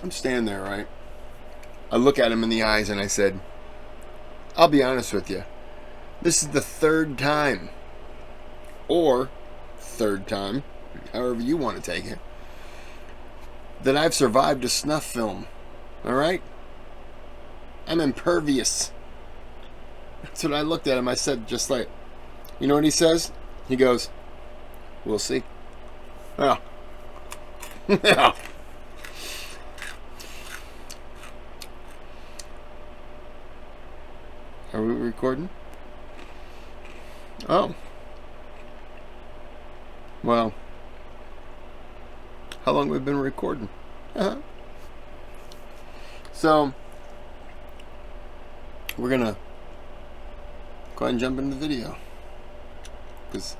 I'm standing there, right? I look at him in the eyes and I said, I'll be honest with you. This is the third time, or third time, however you want to take it, that I've survived a snuff film. Alright? I'm impervious. That's what I looked at him. I said, just like, you know what he says? He goes, we'll see. Yeah. Yeah. Are we recording? Oh. Well. How long have we been recording? Uh-huh. So, we're gonna go ahead and jump into the video. Because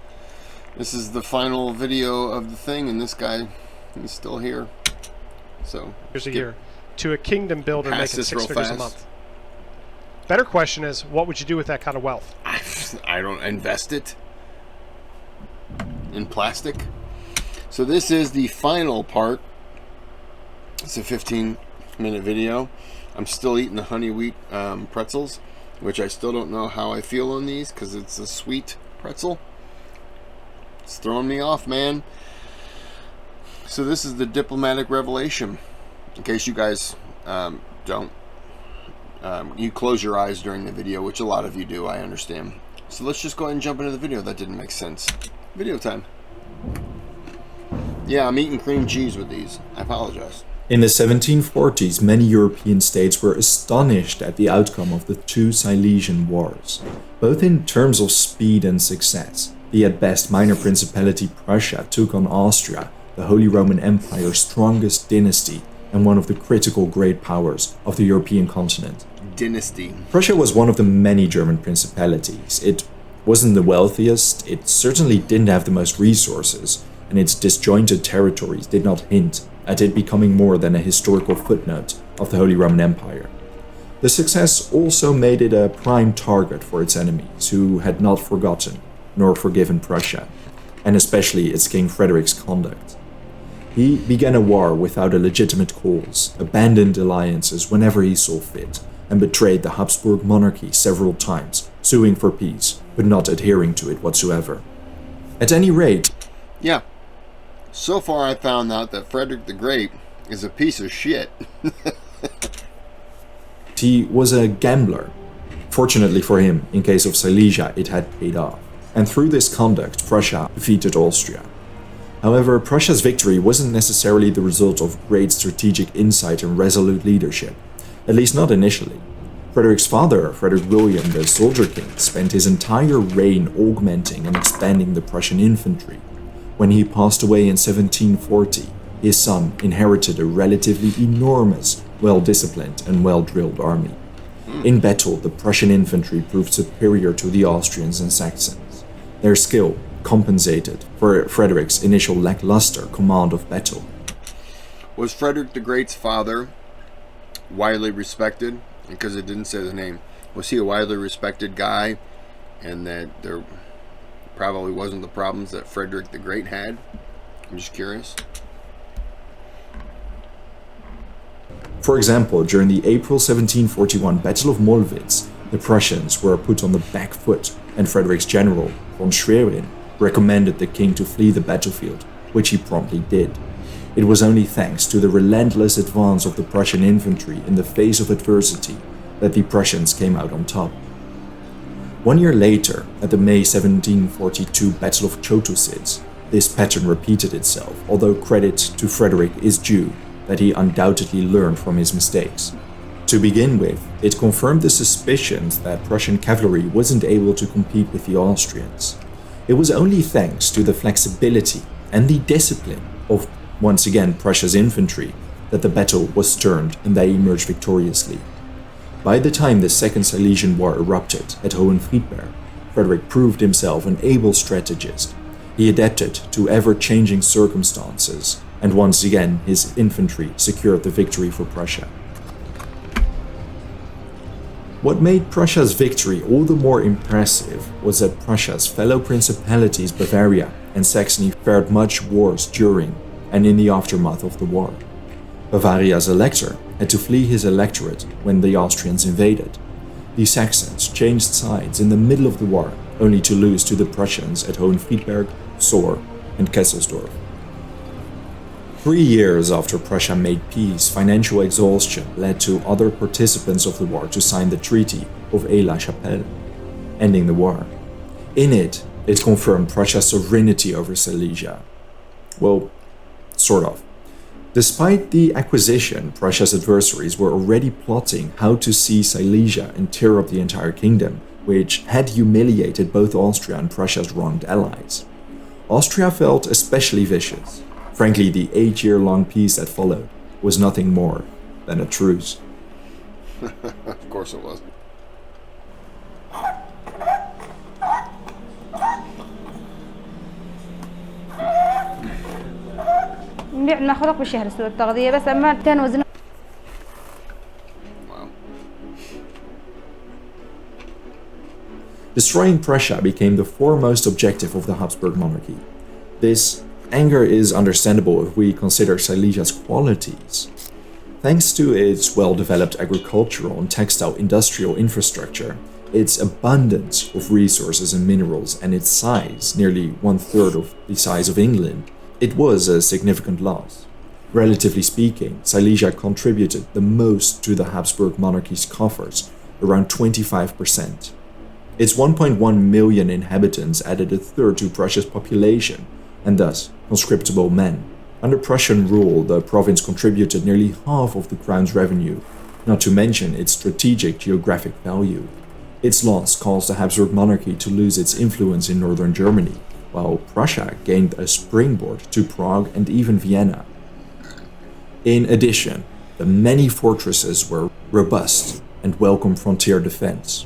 this is the final video of the thing, and this guy is still here. So, here's a year. To a kingdom builder making 6 figures a month. Better question is, what would you do with that kind of wealth? I don't invest it in plastic. So this is the final part. It's a 15-minute video. I'm still eating the honey wheat pretzels, which I still don't know how I feel on these because it's a sweet pretzel. It's throwing me off, man. So this is the diplomatic revelation. In case you guys don't. You close your eyes during the video, which a lot of you do, I understand. So let's just go ahead and jump into the video. That didn't make sense. Video time. Yeah, I'm eating cream cheese with these. I apologize. In the 1740s, many European states were astonished at the outcome of the two Silesian wars, both in terms of speed and success. The at best minor principality Prussia took on Austria, the Holy Roman Empire's strongest dynasty and one of the critical great powers of the European continent. Dynasty. Prussia was one of the many German principalities. It wasn't the wealthiest, it certainly didn't have the most resources, and its disjointed territories did not hint at it becoming more than a historical footnote of the Holy Roman Empire. The success also made it a prime target for its enemies, who had not forgotten nor forgiven Prussia, and especially its King Frederick's conduct. He began a war without a legitimate cause, abandoned alliances whenever he saw fit, and betrayed the Habsburg monarchy several times, suing for peace, but not adhering to it whatsoever. At any rate... Yeah. So far I found out that Frederick the Great is a piece of shit. He was a gambler. Fortunately for him, in case of Silesia, it had paid off. And through this conduct, Prussia defeated Austria. However, Prussia's victory wasn't necessarily the result of great strategic insight and resolute leadership, at least not initially. Frederick's father, Frederick William, the Soldier King, spent his entire reign augmenting and expanding the Prussian infantry. When he passed away in 1740, his son inherited a relatively enormous, well-disciplined and well-drilled army. In battle, the Prussian infantry proved superior to the Austrians and Saxons. Their skill compensated for Frederick's initial lackluster command of battle. Was Frederick the Great's father widely respected? Because it didn't say the name. Was he a widely respected guy, and that there probably wasn't the problems that Frederick the Great had? I'm just curious. For example, during the April 1741 Battle of Mollwitz, the Prussians were put on the back foot, and Frederick's general, von Schwerin, recommended the king to flee the battlefield, which he promptly did. It was only thanks to the relentless advance of the Prussian infantry in the face of adversity that the Prussians came out on top. 1 year later, at the May 1742 Battle of Chotositz, this pattern repeated itself, although credit to Frederick is due that he undoubtedly learned from his mistakes. To begin with, it confirmed the suspicions that Prussian cavalry wasn't able to compete with the Austrians. It was only thanks to the flexibility and the discipline of, once again, Prussia's infantry that the battle was turned and they emerged victoriously. By the time the Second Silesian War erupted at Hohenfriedberg, Frederick proved himself an able strategist. He adapted to ever-changing circumstances, and once again his infantry secured the victory for Prussia. What made Prussia's victory all the more impressive was that Prussia's fellow principalities Bavaria and Saxony fared much worse during and in the aftermath of the war. Bavaria's elector had to flee his electorate when the Austrians invaded. The Saxons changed sides in the middle of the war, only to lose to the Prussians at Hohenfriedberg, Soor, and Kesselsdorf. 3 years after Prussia made peace, financial exhaustion led to other participants of the war to sign the Treaty of Aix-la-Chapelle, ending the war. In it confirmed Prussia's sovereignty over Silesia. Well, sort of. Despite the acquisition, Prussia's adversaries were already plotting how to seize Silesia and tear up the entire kingdom, which had humiliated both Austria and Prussia's wronged allies. Austria felt especially vicious. Frankly, the 8-year-long peace that followed was nothing more than a truce. Of course it was. ناخذك بالشهر سوى التغذية بس أما كان وزنه. Destroying Prussia became the foremost objective of the Habsburg monarchy. This anger is understandable if we consider Silesia's qualities. Thanks to its well-developed agricultural and textile industrial infrastructure, its abundance of resources and minerals, and its size, nearly 1/3 of the size of England, it was a significant loss. Relatively speaking, Silesia contributed the most to the Habsburg monarchy's coffers, around 25%. Its 1.1 million inhabitants added 1/3 to Prussia's population, and thus conscriptable men. Under Prussian rule, the province contributed nearly half of the crown's revenue, not to mention its strategic geographic value. Its loss caused the Habsburg monarchy to lose its influence in northern Germany, while Prussia gained a springboard to Prague and even Vienna. In addition, the many fortresses were robust and welcomed frontier defense.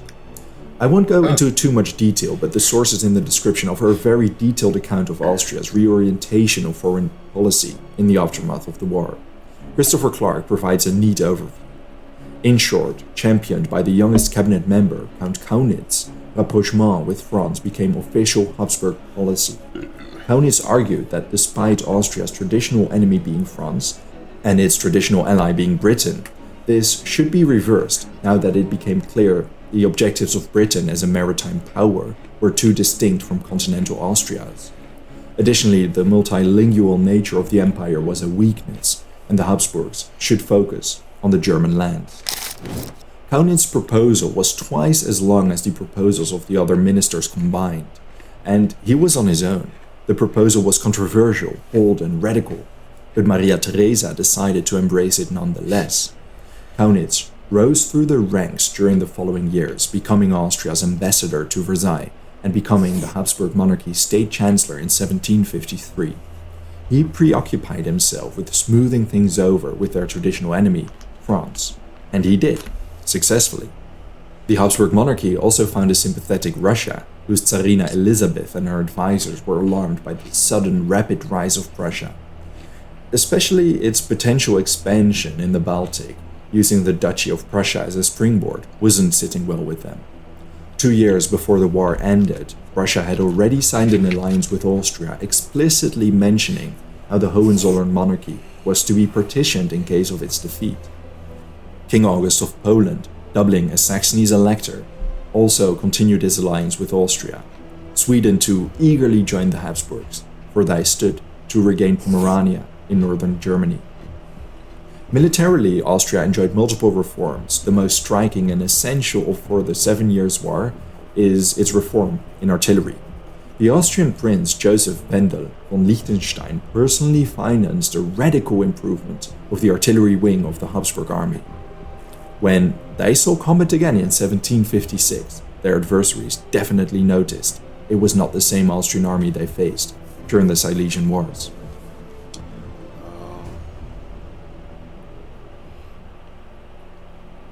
I won't go into too much detail, but the sources in the description offer a very detailed account of Austria's reorientation of foreign policy in the aftermath of the war. Christopher Clark provides a neat overview. In short, championed by the youngest cabinet member, Count Kaunitz, rapprochement with France became official Habsburg policy. Kaunitz argued that despite Austria's traditional enemy being France, and its traditional ally being Britain, this should be reversed now that it became clear the objectives of Britain as a maritime power were too distinct from continental Austria's. Additionally, the multilingual nature of the empire was a weakness, and the Habsburgs should focus on the German lands. Kaunitz's proposal was twice as long as the proposals of the other ministers combined, and he was on his own. The proposal was controversial, bold, and radical, but Maria Theresa decided to embrace it nonetheless. Kaunitz rose through the ranks during the following years, becoming Austria's ambassador to Versailles and becoming the Habsburg monarchy's state chancellor in 1753. He preoccupied himself with smoothing things over with their traditional enemy, France, and he did, successfully. The Habsburg monarchy also found a sympathetic Russia, whose Tsarina Elizabeth and her advisors were alarmed by the sudden rapid rise of Prussia, especially its potential expansion in the Baltic. Using the Duchy of Prussia as a springboard wasn't sitting well with them. 2 years before the war ended, Prussia had already signed an alliance with Austria, explicitly mentioning how the Hohenzollern monarchy was to be partitioned in case of its defeat. King August of Poland, doubling as Saxony's elector, also continued his alliance with Austria. Sweden too eagerly joined the Habsburgs, for they stood to regain Pomerania in northern Germany. Militarily, Austria enjoyed multiple reforms. The most striking and essential for the 7 Years' War is its reform in artillery. The Austrian prince Joseph Wendel von Liechtenstein personally financed a radical improvement of the artillery wing of the Habsburg army. When they saw combat again in 1756, their adversaries definitely noticed it was not the same Austrian army they faced during the Silesian Wars.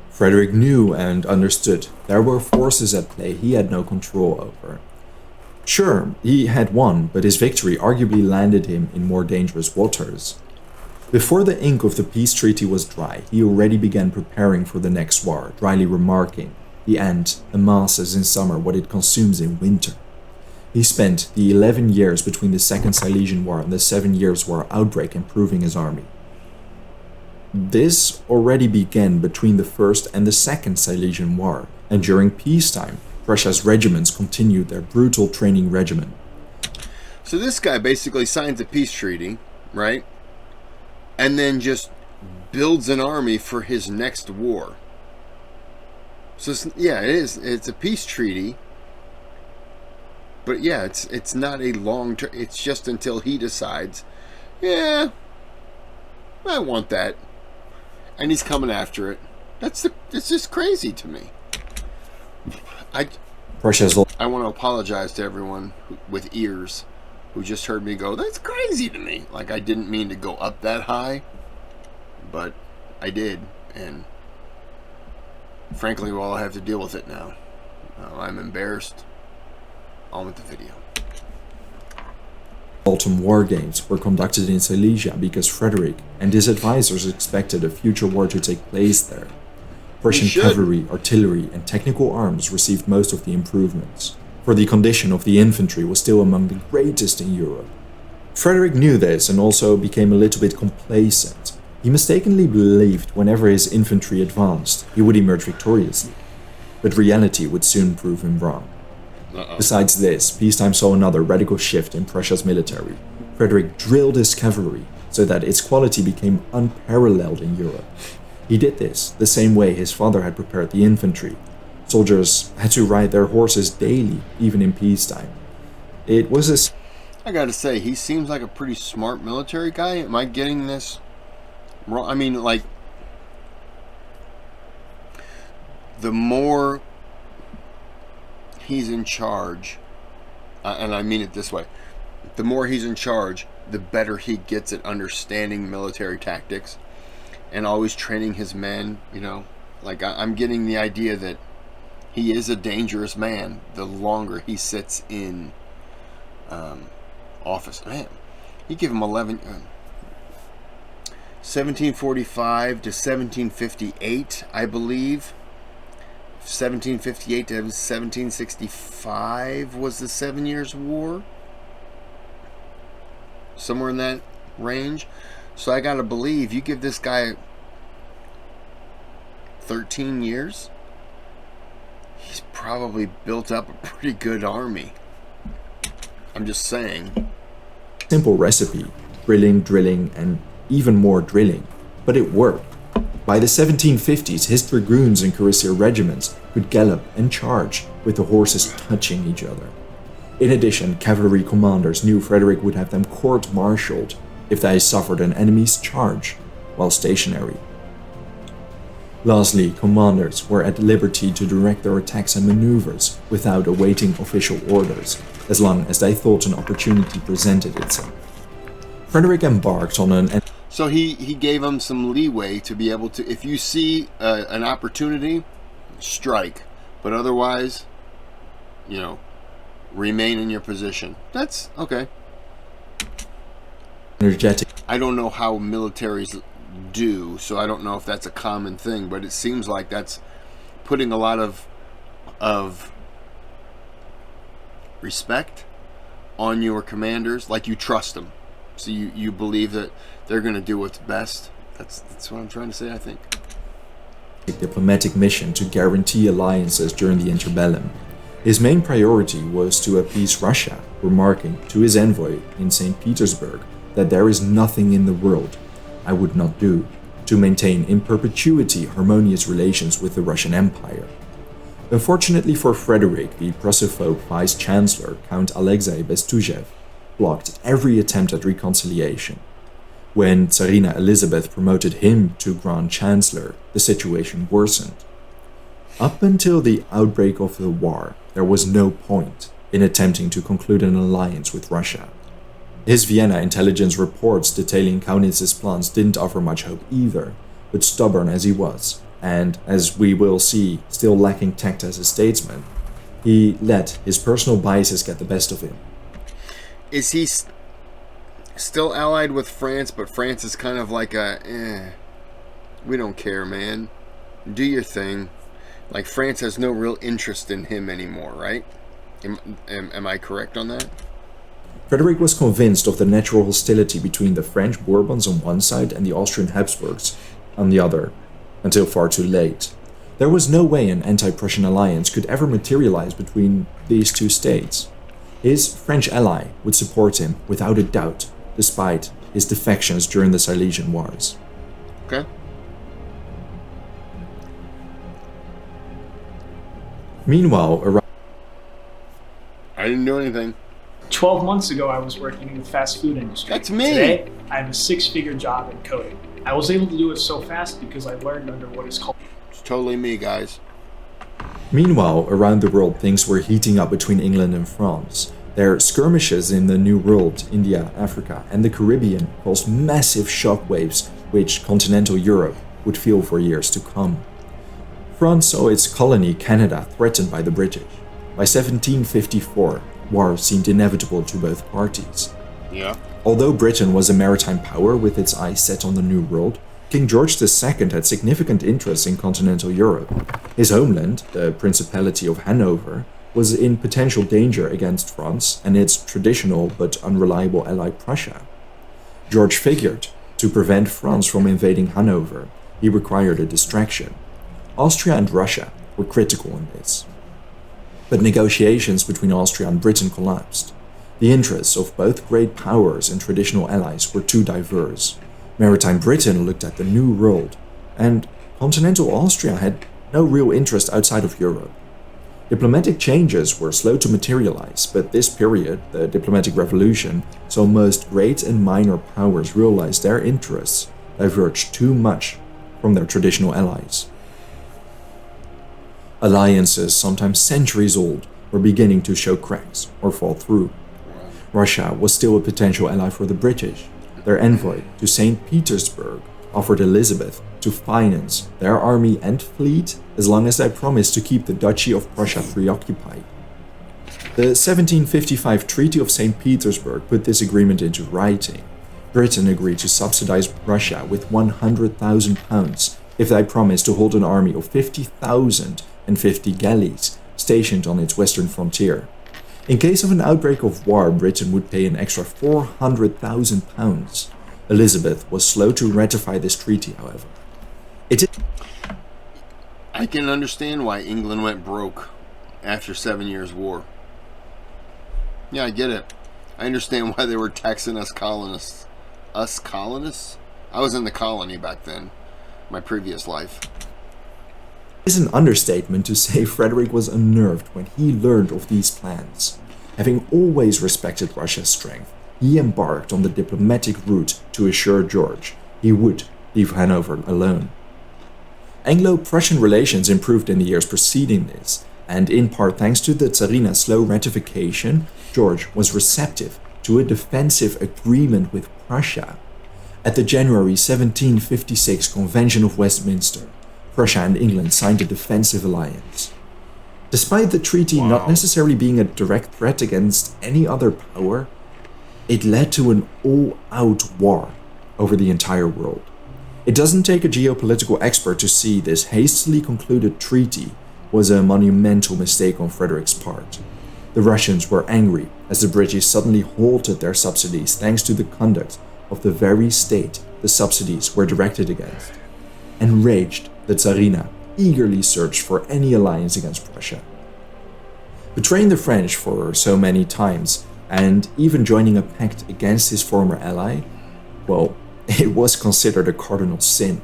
Frederick knew and understood there were forces at play he had no control over. Sure, he had won, but his victory arguably landed him in more dangerous waters. Before the ink of the peace treaty was dry, he already began preparing for the next war, dryly remarking, "The ant amasses in summer what it consumes in winter." He spent the 11 years between the Second Silesian War and the 7 Years' War outbreak improving his army. This already began between the First and the Second Silesian War, and during peacetime, Prussia's regiments continued their brutal training regimen. So this guy basically signs a peace treaty, right? And then just builds an army for his next war. So yeah, it is. It's a peace treaty. But yeah, it's not a long term. It's just until he decides, yeah, I want that, and he's coming after it. It's just crazy to me. I want to apologize to everyone with ears who just heard me go, that's crazy to me. Like, I didn't mean to go up that high, but I did, and frankly, well, I have to deal with it now. I'm embarrassed. On with the video. Autumn War Games were conducted in Silesia because Frederick and his advisors expected a future war to take place there. Prussian cavalry, artillery, and technical arms received most of the improvements, for the condition of the infantry was still among the greatest in Europe. Frederick knew this and also became a little bit complacent. He mistakenly believed whenever his infantry advanced, he would emerge victoriously. But reality would soon prove him wrong. Besides this, peacetime saw another radical shift in Prussia's military. Frederick drilled his cavalry so that its quality became unparalleled in Europe. He did this the same way his father had prepared the infantry. Soldiers had to ride their horses daily, even in peacetime. It was a... I gotta say, he seems like a pretty smart military guy. Am I getting this wrong? I mean, like, the more he's in charge, and I mean it this way, the more he's in charge, the better he gets at understanding military tactics and always training his men, you know. Like, I'm getting the idea that he is a dangerous man the longer he sits in office. Man, he give him 1745 to 1758, I believe. 1758 to 1765 was the 7 Years' War. Somewhere in that range. So I gotta believe you give this guy 13 years, he's probably built up a pretty good army. I'm just saying. Simple recipe, drilling, and even more drilling. But it worked. By the 1750s, his dragoons and cuirassier regiments could gallop and charge, with the horses touching each other. In addition, cavalry commanders knew Frederick would have them court-martialed if they suffered an enemy's charge while stationary. Lastly, commanders were at liberty to direct their attacks and maneuvers without awaiting official orders, as long as they thought an opportunity presented itself. Frederick embarked on an... So he gave them some leeway to be able to, if you see an opportunity, strike. But otherwise, you know, remain in your position. That's okay. Energetic. I don't know how militaries do, so I don't know if that's a common thing, but it seems like that's putting a lot of respect on your commanders, like you trust them. So you believe that they're going to do what's best. That's what I'm trying to say, I think. Diplomatic mission to guarantee alliances during the interbellum. His main priority was to appease Russia, remarking to his envoy in St. Petersburg that there is nothing in the world I would not do to maintain in perpetuity harmonious relations with the Russian Empire. Unfortunately for Frederick, the Prussophobe Vice-Chancellor, Count Alexei Bestujev, blocked every attempt at reconciliation. When Tsarina Elizabeth promoted him to Grand Chancellor, the situation worsened. Up until the outbreak of the war, there was no point in attempting to conclude an alliance with Russia. His Vienna intelligence reports detailing Kaunitz's plans didn't offer much hope either, but stubborn as he was, and, as we will see, still lacking tact as a statesman, he let his personal biases get the best of him. Is he still allied with France, but France is kind of like we don't care, man. Do your thing. Like, France has no real interest in him anymore, right? Am I correct on that? Frederick was convinced of the natural hostility between the French Bourbons on one side and the Austrian Habsburgs on the other, until far too late. There was no way an anti-Prussian alliance could ever materialize between these two states. His French ally would support him without a doubt, despite his defections during the Silesian Wars. Okay. Meanwhile, around I didn't do anything. 12 months ago, I was working in the fast food industry. That's me. Today, I have a 6-figure job in coding. I was able to do it so fast because I learned under what is called... It's totally me, guys. Meanwhile, around the world, things were heating up between England and France. Their skirmishes in the New World, India, Africa, and the Caribbean caused massive shockwaves which continental Europe would feel for years to come. France saw its colony Canada threatened by the British. By 1754, war seemed inevitable to both parties. Yeah. Although Britain was a maritime power with its eyes set on the New World, King George II had significant interests in continental Europe. His homeland, the Principality of Hanover, was in potential danger against France and its traditional but unreliable ally Prussia. George figured, to prevent France from invading Hanover, he required a distraction. Austria and Russia were critical in this. But negotiations between Austria and Britain collapsed. The interests of both great powers and traditional allies were too diverse. Maritime Britain looked at the New World, and continental Austria had no real interest outside of Europe. Diplomatic changes were slow to materialize, but this period, the diplomatic revolution, saw most great and minor powers realize their interests diverged too much from their traditional allies. Alliances, sometimes centuries old, were beginning to show cracks or fall through. Russia was still a potential ally for the British. Their envoy to St. Petersburg offered Elizabeth to finance their army and fleet as long as they promised to keep the Duchy of Prussia preoccupied. The 1755 Treaty of St. Petersburg put this agreement into writing. Britain agreed to subsidize Russia with £100,000 if they promised to hold an army of 50,000 and 50 galleys stationed on its western frontier. In case of an outbreak of war, Britain would pay an extra £400,000. Elizabeth was slow to ratify this treaty, however. I can understand why England went broke after 7 years' war. Yeah, I get it. I understand why they were taxing us colonists. Us colonists? I was in the colony back then, my previous life. It is an understatement to say Frederick was unnerved when he learned of these plans. Having always respected Russia's strength, he embarked on the diplomatic route to assure George he would leave Hanover alone. Anglo-Prussian relations improved in the years preceding this, and in part thanks to the Tsarina's slow ratification, George was receptive to a defensive agreement with Prussia. At the January 1756 Convention of Westminster, Prussia and England signed a defensive alliance. Despite the treaty not necessarily being a direct threat against any other power, it led to an all-out war over the entire world. It doesn't take a geopolitical expert to see this hastily concluded treaty was a monumental mistake on Frederick's part. The Russians were angry as the British suddenly halted their subsidies thanks to the conduct of the very state the subsidies were directed against. Enraged, the Tsarina eagerly searched for any alliance against Prussia. Betraying the French for so many times, and even joining a pact against his former ally, well, it was considered a cardinal sin.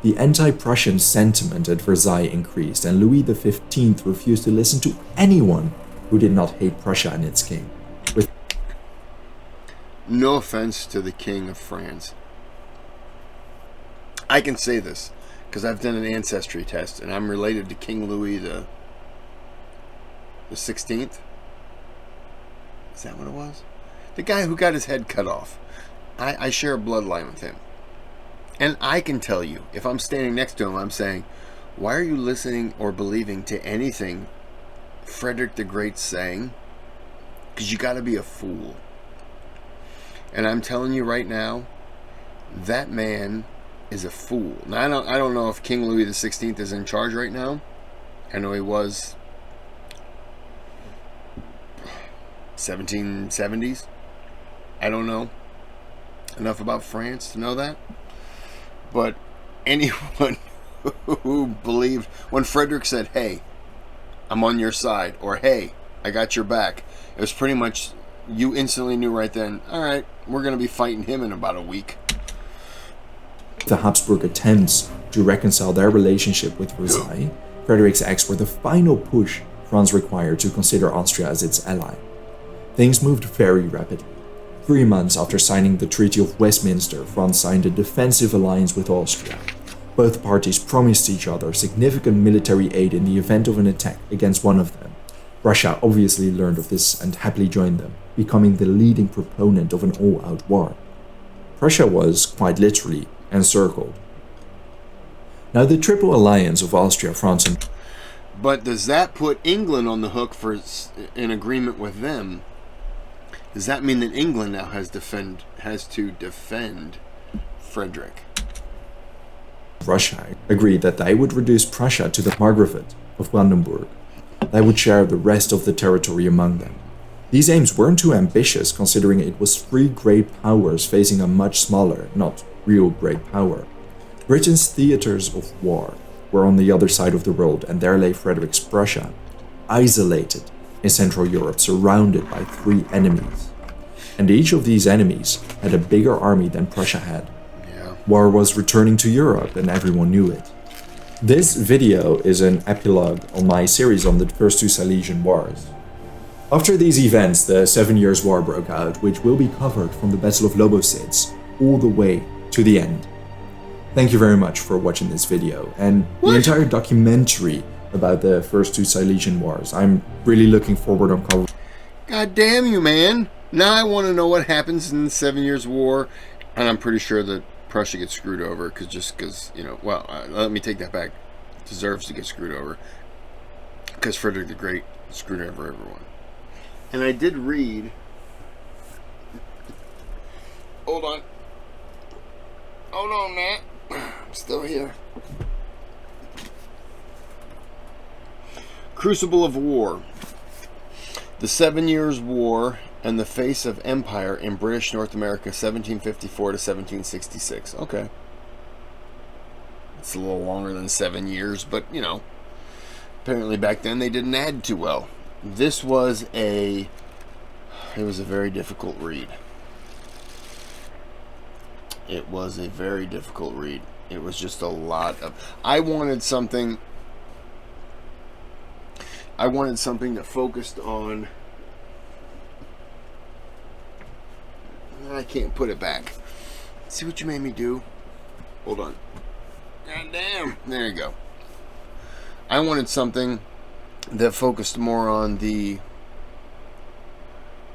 The anti-Prussian sentiment at Versailles increased, and Louis XV refused to listen to anyone who did not hate Prussia and its king. No offense to the King of France. I can say this because I've done an ancestry test, and I'm related to King Louis the 16th. Is that what it was? The guy who got his head cut off. I share a bloodline with him. And I can tell you, if I'm standing next to him, I'm saying, why are you listening or believing to anything Frederick the Great's saying? Because you got to be a fool. And I'm telling you right now, that man is a fool. Now, I don't know if King Louis the 16th is in charge right now. I know he was 1770s. I don't know enough about France to know that. But anyone who believed when Frederick said, "Hey, I'm on your side," or "Hey, I got your back," it was pretty much, you instantly knew right then, all right, we're going to be fighting him in about a week. The Habsburg attempts to reconcile their relationship with Versailles, Frederick's acts were the final push France required to consider Austria as its ally. Things moved very rapidly. 3 months after signing the Treaty of Westminster, France signed a defensive alliance with Austria. Both parties promised each other significant military aid in the event of an attack against one of them. Russia obviously learned of this and happily joined them, becoming the leading proponent of an all-out war. Prussia was, quite literally, encircled. Now the Triple Alliance of Austria, France and... But does that put England on the hook for an agreement with them? Does that mean that England now has to defend Frederick? Russia agreed that they would reduce Prussia to the Margravate of Brandenburg. They would share the rest of the territory among them. These aims weren't too ambitious, considering it was 3 great powers facing a much smaller, not real great power. Britain's theaters of war were on the other side of the world, and there lay Frederick's Prussia, isolated in Central Europe, surrounded by 3 enemies. And each of these enemies had a bigger army than Prussia had. Yeah. War was returning to Europe, and everyone knew it. This video is an epilogue on my series on the first 2 Silesian Wars. After these events, the 7 Years' War broke out, which will be covered from the Battle of Lobositz all the way to the end. Thank you very much for watching this video, and the entire documentary about the first 2 Silesian Wars. I'm really looking forward on covering. God damn you, man! Now I want to know what happens in the 7 Years' War, and I'm pretty sure that Prussia gets screwed over, because, you know, well, let me take that back. Deserves to get screwed over, because Frederick the Great screwed over everyone. And I did read... Hold on, Matt. I'm still here. Crucible of War. The 7 Years' War and the Face of Empire in British North America, 1754 to 1766. Okay. It's a little longer than 7 years, but, you know, apparently back then they didn't add too well. This was it was a very difficult read. It was a very difficult read. It was just a lot of... I wanted something that focused on... I can't put it back. See what you made me do? Hold on. God damn. There you go. I wanted something that focused more on the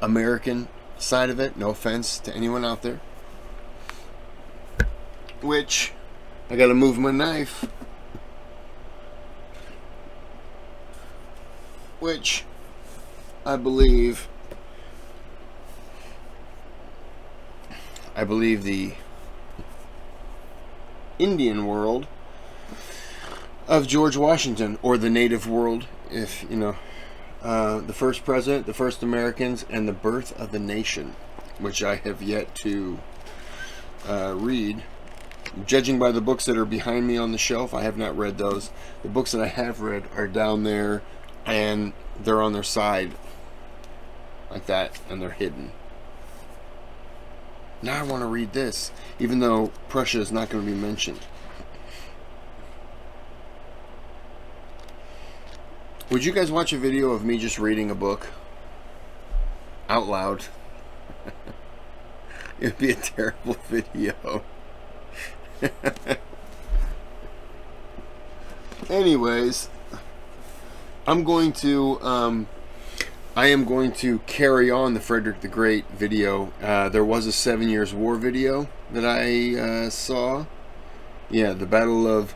American side of it. No offense to anyone out there. Which, I gotta move my knife. Which, I believe the Indian world of George Washington, or the native world, if you know, the first president, the first Americans, and the birth of the nation, which I have yet to read. Judging by the books that are behind me on the shelf, I have not read those. The books that I have read are down there, and they're on their side like that, and they're hidden. Now I want to read this, even though Prussia is not going to be mentioned. Would you guys watch a video of me just reading a book out loud? It'd be a terrible video. Anyways, I am going to carry on the Frederick the Great video. There was a 7 Years' War video that I saw. Yeah, the Battle of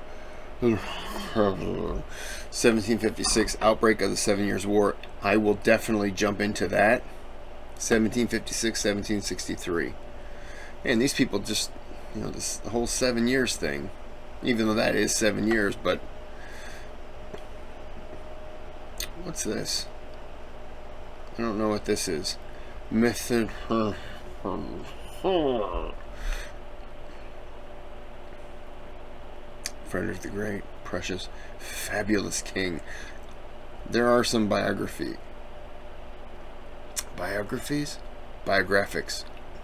1756, outbreak of the 7 Years' War. I will definitely jump into that. 1756, 1763. And these people just, you know, this whole 7 years thing, even though that is 7 years, but what's this? I don't know what this is. Method. Frederick the Great, precious, fabulous king. There are some biographics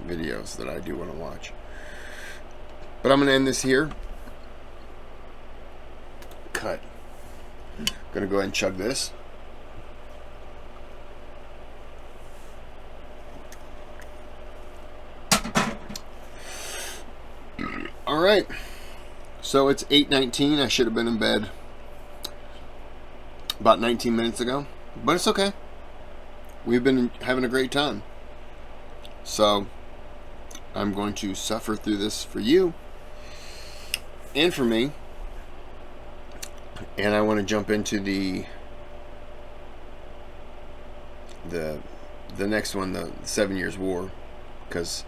videos that I do want to watch. But I'm going to end this here. Cut. I'm going to go ahead and chug this. All right. So it's 8:19. I should have been in bed about 19 minutes ago, but it's okay. We've been having a great time. So I'm going to suffer through this for you and for me. And I want to jump into the next one, the 7 Years' War, because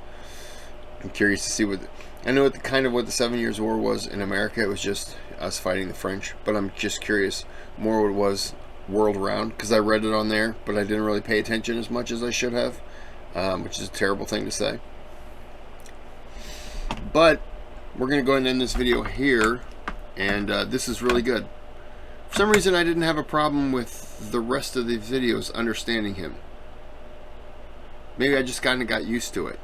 I'm curious to see what I know. What the 7 Years' War was in America. It was just us fighting the French, but I'm just curious more what it was world round, because I read it on there, but I didn't really pay attention as much as I should have, which is a terrible thing to say. But we're going to go ahead and end this video here, and this is really good. For some reason, I didn't have a problem with the rest of the videos understanding him. Maybe I just kind of got used to it.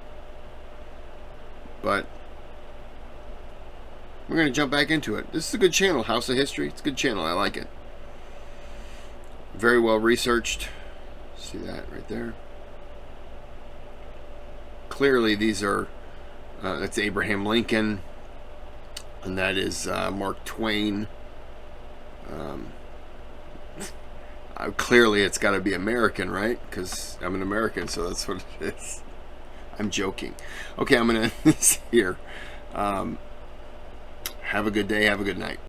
But we're going to jump back into it. This is a good channel, House of History. It's a good channel. I like it. Very well researched. See that right there? Clearly, these are... that's Abraham Lincoln. And that is Mark Twain. Clearly, it's got to be American, right? Because I'm an American, so that's what it is. I'm joking. Okay, I'm going to end this here. Have a good day. Have a good night.